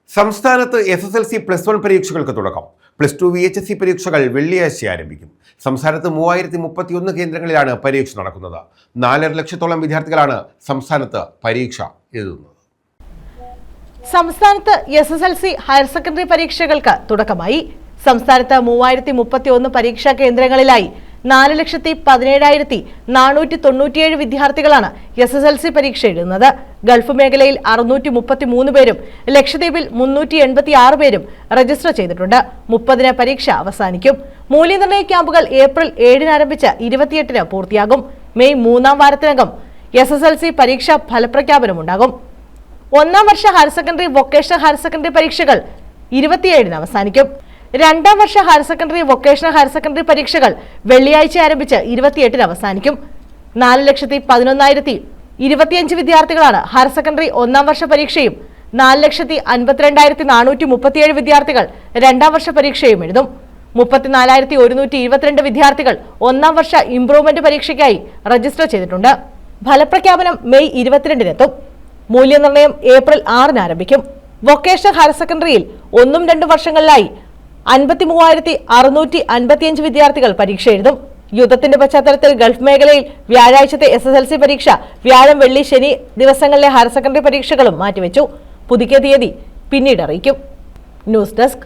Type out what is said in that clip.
സംസ്ഥാനത്ത് SSLC +1 പരീക്ഷകൾക്ക് തുടക്കം. +2 VHSC പരീക്ഷകൾ വെള്ളിയാഴ്ച ആരംഭിക്കും. സംസ്ഥാനത്ത് 3031 കേന്ദ്രങ്ങളിലാണ് പരീക്ഷ നടക്കുന്നത്. 4.5 ലക്ഷത്തോളം വിദ്യാർത്ഥികളാണ് സംസ്ഥാനത്ത് പരീക്ഷ എഴുതുന്നത്. സംസ്ഥാനത്ത് SSLC ഹയർ സെക്കൻഡറി പരീക്ഷകൾക്ക് തുടക്കമായി. സംസ്ഥാനത്ത് 3031 പരീക്ഷാ കേന്ദ്രങ്ങളിലായി 4,17,497 വിദ്യാർത്ഥികളാണ് SSLC പരീക്ഷ എഴുതുന്നത്. ഗൾഫ് മേഖലയിൽ 633 പേരും ലക്ഷദ്വീപിൽ 386 പേരും രജിസ്റ്റർ ചെയ്തിട്ടുണ്ട്. 30-ന് പരീക്ഷ അവസാനിക്കും. മൂല്യനിർണ്ണയ ക്യാമ്പുകൾ ഏപ്രിൽ 7-ന് ആരംഭിച്ച് 28-ന് പൂർത്തിയാകും. മെയ് 3-ാം വാരത്തിനകം SSLC പരീക്ഷാ ഫലപ്രഖ്യാപനമുണ്ടാകും. 1-ാം വർഷ higher secondary vocational higher secondary പരീക്ഷകൾ 27-ന് അവസാനിക്കും. 2-ാം വർഷ higher secondary vocational higher secondary പരീക്ഷകൾ വെള്ളിയാഴ്ച ആരംഭിച്ച് 28-ന് അവസാനിക്കും. 4,11,025 വിദ്യാർത്ഥികളാണ് ഹയർ സെക്കൻഡറി 1-ാം വർഷ പരീക്ഷയും 4,52,437 വിദ്യാർത്ഥികൾ 2-ാം വർഷ പരീക്ഷയും എഴുതും. 34,122 വിദ്യാർത്ഥികൾ 1-ാം വർഷ ഇംപ്രൂവ്മെന്റ് പരീക്ഷയ്ക്കായി രജിസ്റ്റർ ചെയ്തിട്ടുണ്ട്. ഫലപ്രഖ്യാപനം മെയ് 22-ന് എത്തും. മൂല്യനിർണ്ണയം ഏപ്രിൽ 6-ന് ആരംഭിക്കും. വൊക്കേഷണൽ ഹയർ സെക്കൻഡറിയിൽ 1ഉം 2ഉം വർഷങ്ങളിലായി 53,655 വിദ്യാർത്ഥികൾ പരീക്ഷ എഴുതും. യുദ്ധത്തിന്റെ പശ്ചാത്തലത്തിൽ ഗൾഫ് മേഖലയിൽ വ്യാഴാഴ്ചത്തെ SSLC പരീക്ഷ, വ്യാഴം, വെള്ളി, ശനി ദിവസങ്ങളിലെ ഹയർ സെക്കൻഡറി പരീക്ഷകളും മാറ്റിവെച്ചു. പുതുക്കിയ തീയതി പിന്നീട് അറിയിക്കും. News desk.